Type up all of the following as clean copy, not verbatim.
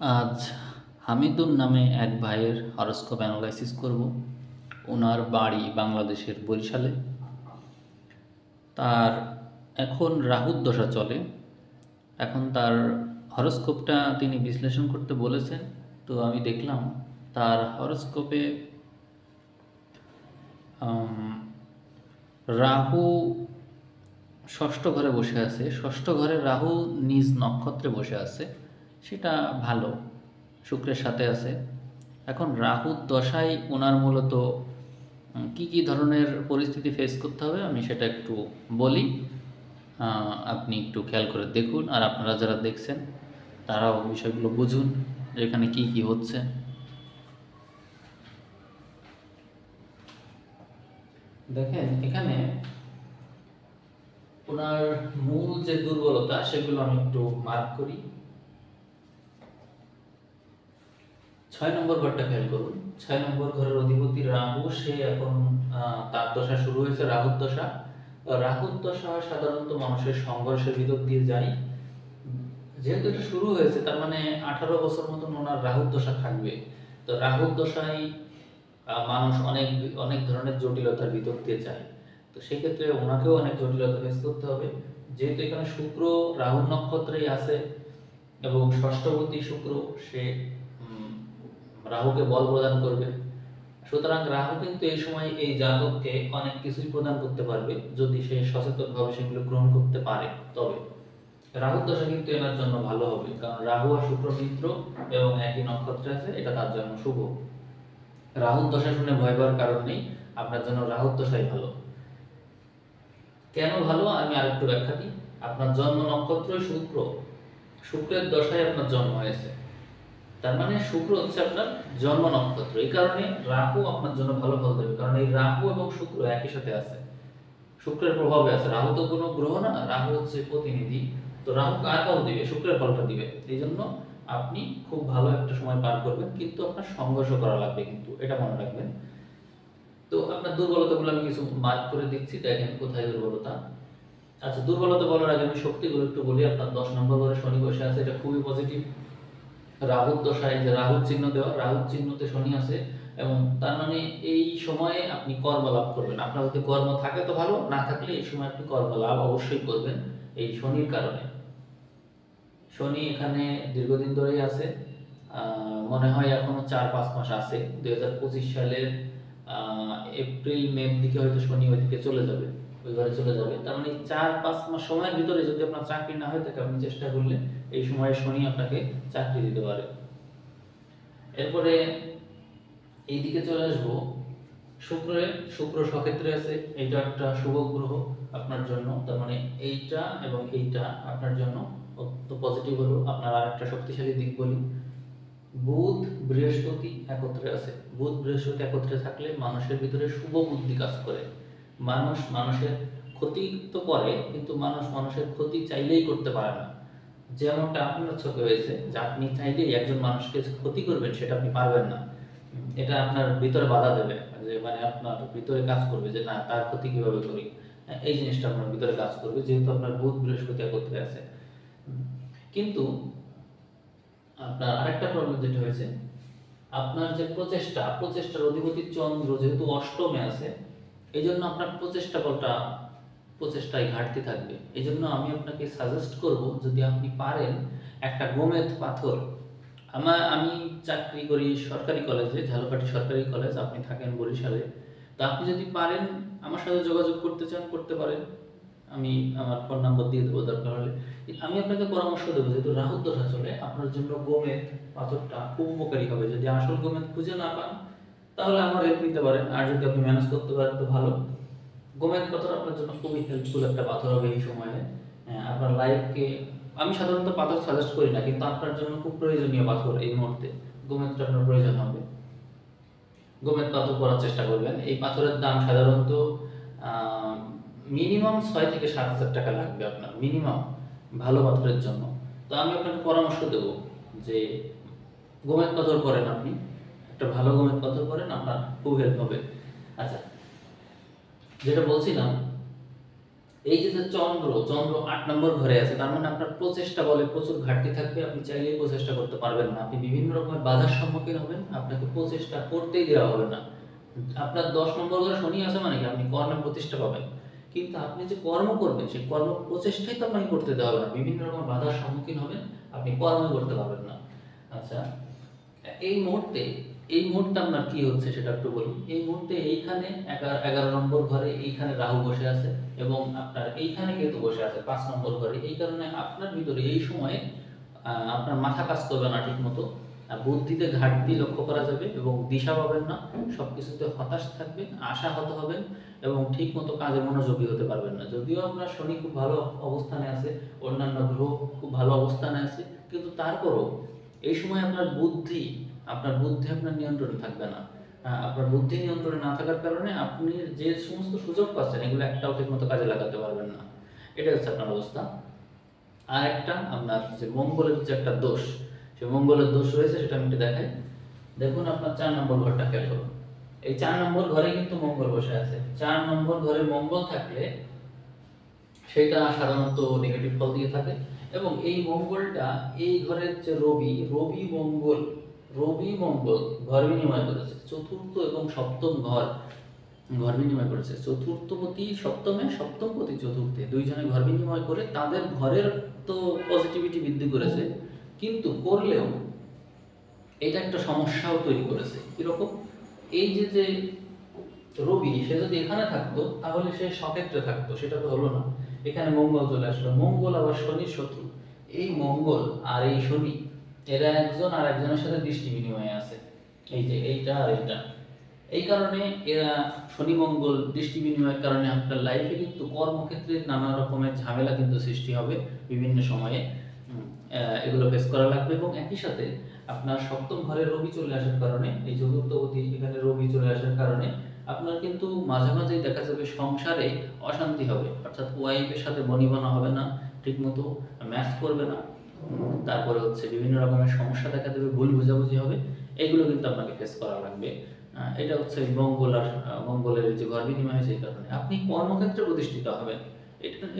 আজ হামিদুর নামে এক ভাইয়ের হরোস্কোপ অ্যানালাইসিস করব। ওনার বাড়ি বাংলাদেশের বরিশালে। তার এখন রাহুর দশা চলে। এখন তার হরোস্কোপটা তিনি বিশ্লেষণ করতে বলেছেন। তো আমি দেখলাম তার হরোস্কোপে রাহু ষষ্ঠ ঘরে বসে আছে। ষষ্ঠ ঘরে রাহু নিজ নক্ষত্রে বসে আছে, সেটা ভালো, শুক্রের সাথে আছে। এখন রাহুর দশায় ওনার মূলত কি কি ধরনের পরিস্থিতি ফেস করতে হবে আমি সেটা একটু বলি। আপনি একটু খেয়াল করে দেখুন, আর আপনারা যারা দেখছেন তারাও বিষয়গুলো বুঝুন যে এখানে কি কি হচ্ছে। দেখেন, এখানে ওনার মূল যে দুর্বলতা সেগুলো আমি একটু মার্ক করি। 6 নম্বর ঘরটা খেয়াল করুন। 6 নম্বর ঘরের অধিপতি রাহু, সে এখন তার দশা শুরু হয়েছে, রাহুর দশা। রাহুর দশা সাধারণত মানুষের সংঘর্ষের ভিতর দিয়ে যায়। যেহেতু এটা শুরু হয়েছে, তার মানে 18 বছর মতন ওনার রাহুর দশা থাকবে। তো রাহুর দশায় মানুষ অনেক অনেক ধরনের জটিলতার ভিতর দিয়ে যায়। তো সেক্ষেত্রে ওনাকেও অনেক জটিলতা ফেস করতে হবে। যেহেতু এখানে শুক্র রাহুর নক্ষত্রেই আছে এবং ষষ্ঠপতি শুক্র, সে রাহুকে বল প্রদান করবে। সুতরাং রাহু কিন্তু এই সময় এই জাতককে অনেক কিছুই প্রদান করতে পারবে যদি সে সচেতনভাবে সেগুলো গ্রহণ করতে পারে। তবে রাহুর দশা কিন্তু এনার জন্য ভালো হবে, কারণ রাহু আর শুক্র মিত্র এবং একই নক্ষত্রে আছে, এটা তার জন্য শুভ। রাহুর দশা শুনে ভয় পাওয়ার কারণ নেই, আপনার জন্য রাহুর দশাই ভালো। কেন ভালো আমি আরেকটু ব্যাখ্যা দিই। আপনার জন্ম নক্ষত্রই শুক্র, শুক্রের দশায় আপনার জন্ম হয়েছে, তার মানে শুক্র হচ্ছে আপনার জন্ম নক্ষত্র। এই কারণে রাহু আপনার জন্য ভালো ফল দেবে, কারণ এই রাহু এবং শুক্র একই সাথে আছে, শুক্রের প্রভাবে আছে। রাহু তো কোনো গ্রহ না, রাহু হচ্ছে প্রতিনিধি। তো রাহু কার ফল দিবে? শুক্রের ফলটা দিবে। এই জন্য আপনি খুব ভালো একটা সময় পার করবেন, কিন্তু আপনার সংঘর্ষ করা লাগবে, কিন্তু এটা মনে রাখবেন। তো আপনার দুর্বলতাগুলো আমি কিছু মার্ক করে দিচ্ছি, দেখেন কোথায় দুর্বলতা। আচ্ছা, দুর্বলতা বলার আগে আমি শক্তিগুলো একটু বলি। আপনার 10 নম্বর ঘরে শনি বসে আছে, এটা খুবই পজিটিভ। রাহুর দশায় যে রাহুর চিহ্ন দেওয়া, রাহুর চিহ্নতে শনি আছে, এবং তার মানে এই সময়ে আপনি কর্ম লাভ করবেন। আপনার যদি কর্ম থাকে তো ভালো, না থাকলে এই সময় আপনি কর্ম লাভ অবশ্যই করবেন এই শনির কারণে। শনি এখানে দীর্ঘদিন ধরেই আছে, মনে হয় এখনো 4-5 মাস আছে। 2025 সালের এপ্রিল মের দিকে হয়তো শনি ওইদিকে চলে যাবে, ওই ঘরে চলে যাবে। তার মানে 4-5 মাস সময়ের ভিতরে যদি আপনার চাকরি না হয় থাকে, আপনি চেষ্টা করলে এই সময়ে শনি আপনাকে চাকরি দিতে পারে। এরপরে এইদিকে চলে আসবো শুক্র সক্ষেত্রে আছে, এইটা একটা শুভ গ্রহ আপনার জন্য। তার মানে এইটা এবং এইটা আপনার জন্য অত্যন্ত পজিটিভ হলো। আপনার আরেকটা শক্তিশালী দিক বলি, বুধ বৃহস্পতি একত্রে আছে। বুধ বৃহস্পতি একত্রে থাকলে মানুষের ভিতরে শুভ বুদ্ধি কাজ করে। মানুষের ক্ষতি তো করে, কিন্তু মানুষের ক্ষতি চাইলেই করতে পারে না। যেমনটা আপনার চোখে হয়েছে, যে আপনি চাইলেই একজন মানুষকে ক্ষতি করবেন, সেটা আপনি পারবেন না। এটা আপনার ভিতরে বাধা দেবে, যে মানে আপনার ভিতরে কাজ করবে যে না, তার ক্ষতি কিভাবে করি। এই জিনিসটা আপনার ভিতরে কাজ করবে, যেহেতু আপনার বুধ বৃহস্পতি একত্রে আছে। কিন্তু আপনার আরেকটা প্রবলেম যেটা হয়েছে, আপনার যে প্রচেষ্টার অধিপতি চন্দ্র যেহেতু অষ্টমে আছে, এই জন্য আপনার প্রচেষ্টায় ঘাটতি থাকবে। এই জন্য আমি আপনাকে সাজেস্ট করব, যদি আপনি পারেন একটা গোমেদ পাথর। আমি চাকরি করি সরকারি কলেজে, ঝালকাঠি সরকারি কলেজ, আপনি থাকেন বরিশালে। তো আপনি যদি পারেন আমার সাথে যোগাযোগ করতে চান, করতে পারেন। আমি আমার ফোন নাম্বার দিয়ে দেবো দরকার হলে। আমি আপনাকে পরামর্শ দেবো, যেহেতু রাহুর দশা চলে, আপনার জন্য গোমেদ পাথরটা খুব উপকারী হবে। যদি আসল গোমেদ খুঁজে না পান, তাহলে আমার হেল্প নিতে পারেন, আর যদি আপনি ম্যানেজ করতে পারেন তো ভালো। গোমেদ পাথর আপনার জন্য খুবই হেল্পফুল একটা পাথর হবে এই সময়ে। আপনার লাইফকে, আমি সাধারণত পাথর সাজেস্ট করি না, কিন্তু আপনার জন্য খুব প্রয়োজনীয় পাথর এই মুহূর্তে গোমেদটা আপনার প্রয়োজন হবে। গোমেদ পাথর পরার চেষ্টা করবেন। এই পাথরের দাম সাধারণত মিনিমাম 6 থেকে 7 হাজার টাকা লাগবে আপনার, মিনিমাম, ভালো পাথরের জন্য। তো আমি আপনাকে পরামর্শ দেব যে গোমেদ পাথর পরেন, আপনি একটা ভালো গোমেদ পাথর পরেন, আপনার খুব হেল্প হবে। আচ্ছা, যেটা বলছিলাম, এই যে যে চন্দ্র চন্দ্র 8 নম্বর ঘরে আছে, তার মানে আপনার প্রচেষ্টা বলে প্রচুর ঘাটতি থাকবে, আপনি চাইলেই প্রচেষ্টা করতে পারবেন না, আপনি বিভিন্ন রকমের বাধার সম্মুখীন হবেন, আপনাকে প্রচেষ্টা করতেই দেওয়া হবে না। আপনার 10 নম্বর ঘরে শনি আছে মানে কি আপনি কর্মে প্রতিষ্ঠা পাবেন, কিন্তু আপনি যে কর্ম করবেন সেই কর্ম প্রচেষ্টাই তো আপনাকে করতে দেওয়া হবে না, বিভিন্ন রকম বাধার সম্মুখীন হবেন, আপনি কর্ম করতে পারবেন না। আচ্ছা, এই মুহূর্তে এই মুহূর্তে আপনার কি হচ্ছে সেটা একটু বলি। এই মুহূর্তে এইখানে 11 নম্বর ঘরে এইখানে রাহু বসে আছে এবং আপনার এইখানে কেতু বসে আছে 5 নম্বর ঘরে। এই কারণে আপনার ভিতরে এই সময়ে আপনার মাথা কাজ করবে না ঠিক মতো, বুদ্ধিতে ঘাটতি লক্ষ্য করা যাবে এবং দিশা পাবেন না, সবকিছুতে হতাশ থাকবেন, আশাহত হবেন এবং ঠিক মতো কাজে মনোযোগী হতে পারবেন না। যদিও আপনার শনি খুব ভালো অবস্থানে আছে, অন্যান্য গ্রহ খুব ভালো অবস্থানে আছে, কিন্তু তারপরও এই সময় আপনার বুদ্ধি আপনার নিয়ন্ত্রণে থাকবে না। আপনার বুদ্ধি নিয়ন্ত্রণে না থাকার কারণে আপনি যে সমস্ত সুযোগ পাচ্ছেন এগুলো একটাও ঠিক মতো কাজে লাগাতে পারবেন না। এটা হচ্ছে আপনার অবস্থা। আর একটা আপনার যে মঙ্গলের যে একটা দোষ, সে মঙ্গলের দোষ রয়েছে সেটা আমি একটু দেখাই। দেখুন আপনার 4 নম্বর ঘরটা খেয়াল করুন। এই 4 নম্বর ঘরে কিন্তু মঙ্গল বসে আছে। 4 নম্বর ঘরে মঙ্গল থাকলে সেটা সাধারণত নেগেটিভ ফল দিয়ে থাকে এবং এই মঙ্গলটা এই ঘরের যে রবি মঙ্গল ঘর বিনিময় করেছে, চতুর্থ এবং সপ্তম ঘর বিনিময় করেছে। চতুর্থপতি সপ্তমে, সপ্তমপতি চতুর্থে, দুইজনে ঘর বিনিময় করে তাদের ঘরের তো পজিটিভিটি বৃদ্ধি করেছে, কিন্তু করলেও এটা একটা সমস্যাও তৈরি করেছে। কিরকম? এই যে যে রবি সে যদি এখানে থাকতো তাহলে সে সক্ষেত্রে থাকতো, সেটা তো হলো না। এখানে মঙ্গল চলে আসলো, মঙ্গল আবার শনির শত্রু। এই মঙ্গল আর এই শনি এরা একজন আর একজনের সাথে দৃষ্টি বিনিময়ে আছে, এই যে এইটা আর এইটা। এই কারণে এরা শনি মঙ্গল দৃষ্টি বিনিময়ের কারণে আপনার লাইফে কিন্তু কর্মক্ষেত্রে নানা রকমের ঝামেলা কিন্তু সৃষ্টি হবে বিভিন্ন সময়ে, এগুলো ফেস করা লাগবে। এবং একই সাথে আপনার সপ্তম ঘরে রবি চলে আসার কারণে, এই চতুর্থপতি এখানে রবি চলে আসার কারণে আপনার কিন্তু মাঝে মাঝেই দেখা যাবে সংসারে অশান্তি হবে, অর্থাৎ ওয়াইফের সাথে বনিবনা হবে না, ঠিকমতো ম্যাচ করবে না, তারপরে হচ্ছে বিভিন্ন রকমের সমস্যা দেখা দেবে, ভুল বুঝাবুঝি হবে, এগুলো কিন্তু আপনাকে ফেস করা লাগবে। এটা হচ্ছে মঙ্গলের যে ঘর বিনিময় হয়েছে এই কারণে আপনি কর্মক্ষেত্রে প্রতিষ্ঠিত হবেন,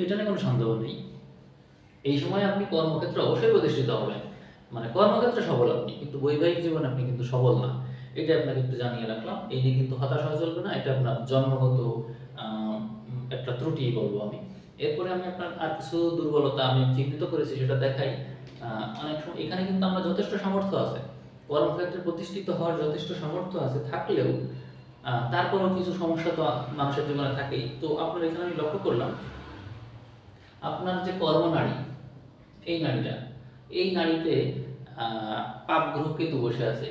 এটা নিয়ে কোনো সন্দেহ নেই। এই সময় আপনি কর্মক্ষেত্রে অবশ্যই প্রতিষ্ঠিত হবেন, মানে কর্মক্ষেত্রে সফল আপনি, কিন্তু বৈবাহিক জীবনে আপনি কিন্তু সফল না। এটা আপনাকে একটু জানিয়ে রাখলাম। এই নিয়ে কিন্তু হতাশ হওয়া চলবে না, এটা আপনার জন্মগত একটা ত্রুটি বলবো আমি। এরপরে আমি আপনার আর কিছু দুর্বলতা আমি চিহ্নিত করেছি সেটা দেখাই। অনেক সময় এখানে কিন্তু আমরা যথেষ্ট সামর্থ্য আছে, কর্মক্ষেত্রে প্রতিষ্ঠিত হওয়ার যথেষ্ট সামর্থ্য আছে থাকলেও তারপরেও কিছু সমস্যা তো মানুষের জীবনে থাকেই। তো আপনার এখানে আমি লক্ষ্য করলাম আপনার যে কর্মনারী, এই নারীতে পাপ গ্রহ কেতু বসে আছে।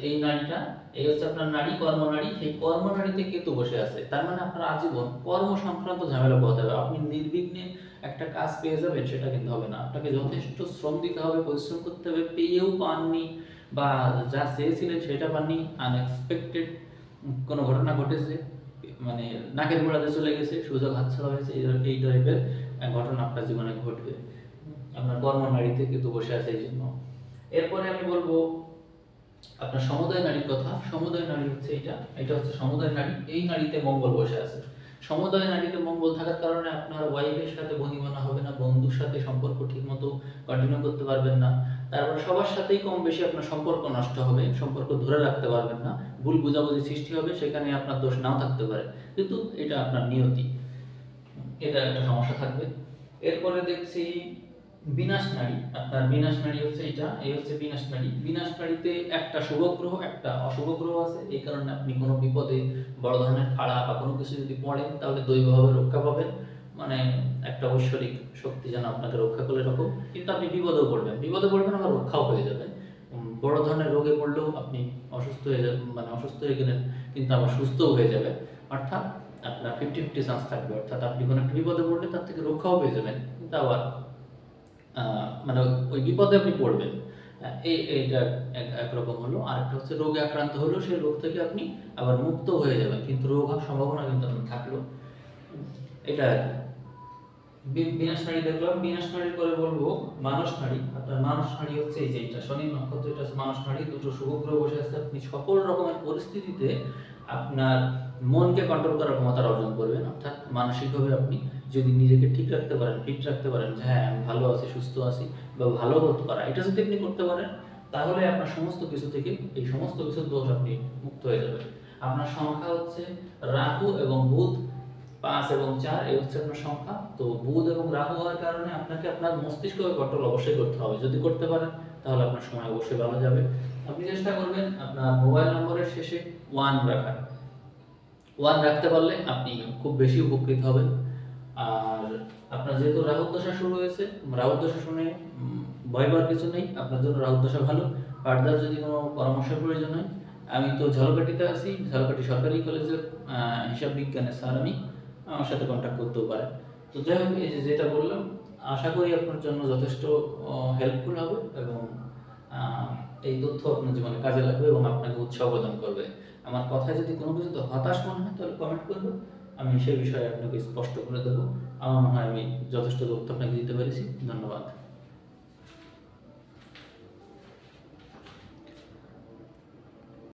এই হচ্ছে আপনার নারী, কর্মনারী, সেই কর্মনারীতে কেতু বসে আছে। তার মানে আপনার আজীবন কর্ম সংক্রান্ত ঝামেলা পোহাতে হবে। আপনি নির্বিঘ্নে একটা কাজ পেয়ে যাবেন সেটা কিন্তু হবে না, আপনাকে যথেষ্ট শ্রম দিতে হবে, পরিশ্রম করতে হবে। পেয়েও পাননি বা যা চেয়েছিলেন সেটা পাননি, আনএক্সপেক্টেড কোনো ঘটনা ঘটেছে, মানে নাকের গোড়াতে চলে গেছে, সুযোগ হাতছাড়া হয়েছে, এই টাইপের ঘটনা আপনার জীবনে ঘটবে। আপনার কর্মনারীতে কিন্তু বসে আছে এই জন্য। এরপরে আমি বলবো আপনার সমুদয় নারীর কথা। সমুদয় নারী হচ্ছে এটা হচ্ছে সমুদয় নারী। এই নারীতে মঙ্গল বসে আছে। সমুদয় নারীতে মঙ্গল থাকার কারণে আপনার ওয়াইফের সাথে বনিবনা হবে না, বন্ধুর সাথে সম্পর্ক ঠিকমতো কন্টিনিউ করতে পারবেন না, তারপর সবার সাথেই কম বেশি আপনার সম্পর্ক নষ্ট হবে, সম্পর্ক ধরে রাখতে পারবেন না, ভুল বোঝাবুঝি সৃষ্টি হবে, সেখানে আপনার দোষ নাও থাকতে পারে, কিন্তু এটা আপনার নিয়তি, এটা একটা সমস্যা থাকবে। এরপরে দেখছি বিনাশ নারী। আপনার বিনাশ নারী হচ্ছে এই হচ্ছে বিনাশ নারী। বিনাশ নারীতে একটা শুভ গ্রহ একটা অশুভ গ্রহ আছে, এই কারণে আপনি কোনো বিপদে বড় ধরনের ফাড়া বা কোনো কিছু যদি পড়েন তাহলে দৈবভাবে রক্ষা পাবেন, মানে একটা ঐশ্বরিক শক্তি যেন আপনাকে রক্ষা করে রাখো। কিন্তু আপনি বিপদে পড়বেন আবার রক্ষাও হয়ে যাবে। বড় ধরনের রোগে পড়লেও আপনি অসুস্থ হয়ে যাবেন, মানে অসুস্থ হয়ে গেলেন কিন্তু আবার সুস্থও হয়ে যাবে, অর্থাৎ আপনার 50-50 চান্স থাকবে। অর্থাৎ আপনি কোনো একটা বিপদে পড়লে তার থেকে রক্ষাও পেয়ে যাবেন, কিন্তু আবার মানে ওই বিপদে আপনি পড়বেন। এইটা একরকম হলো। আরেকটা হচ্ছে রোগে আক্রান্ত হলো, সেই রোগ থেকে আপনি আবার মুক্ত হয়ে যাবেন, কিন্তু রোগ হওয়ার সম্ভাবনা কিন্তু আপনার থাকলো, এটা আর কি। বিনাশ নাড়ি দেখলাম, বিনাশ নাড়ির পরে বলবো মানস নাড়ি। আপনার মানস নাড়ি হচ্ছে এই যে এটা শনি নক্ষত্র, এটা হচ্ছে মানস নাড়ি। দুটো শুভ গ্রহ বসে আছে, আপনি সকল রকমের পরিস্থিতিতে আপনার মনকে কন্ট্রোল করার ক্ষমতা অর্জন করবেন। অর্থাৎ মানসিকভাবে আপনি যদি নিজেকে ঠিক রাখতে পারেন, ফিট রাখতে পারেন যে হ্যাঁ আমি ভালো আছি, সুস্থ আছি বা ভালো বোধ করা, এটা যদি আপনি করতে পারেন তাহলে আপনার সমস্ত কিছু থেকে, এই সমস্ত কিছুর দোষ আপনি মুক্ত হয়ে যাবেন। আপনার সংখ্যা হচ্ছে রাহু এবং বুধ, 5 এবং 4, এই হচ্ছে আপনার সংখ্যা। তো বুধ এবং রাহু হওয়ার কারণে আপনাকে আপনার মস্তিষ্ককে কন্ট্রোল অবশ্যই করতে হবে। যদি করতে পারেন তাহলে আপনার সময় অবশ্যই ভালো যাবে। আপনি চেষ্টা করবেন আপনার মোবাইল নম্বরের শেষে 1 রাখার। 1 রাখতে পারলে আপনি খুব বেশি উপকৃত হবেন। আর আপনার যেহেতু রাহুর দশা শুরু হয়েছে, রাহুর দশা শুনে ভয় পাওয়ার কিছু নেই, আপনার জন্য রাহুর দশা ভালো। ফার্দার যদি কোনো পরামর্শের প্রয়োজন হয়, আমি তো ঝালকাঠিতে আছি, ঝালকাঠি সরকারি কলেজের হিসাব বিজ্ঞানের স্যার আমি, আমার সাথে কন্ট্যাক্ট করতেও পারেন। তো যাই হোক, এই যে যেটা বললাম, আশা করি আপনার জন্য যথেষ্ট হেল্পফুল হবে এবং এই তথ্য আপনার জীবনে কাজে লাগবে এবং আপনাকে উৎসাহ প্রদান করবে। আমার কথায় যদি কোনো কিছুতে হতাশ মনে হয় তাহলে কমেন্ট করবেন, আমি সেই বিষয়ে আপনাকে স্পষ্ট করে দেবো। আমার মনে হয় আমি যথেষ্ট তথ্য আপনাকে দিতে পেরেছি। ধন্যবাদ।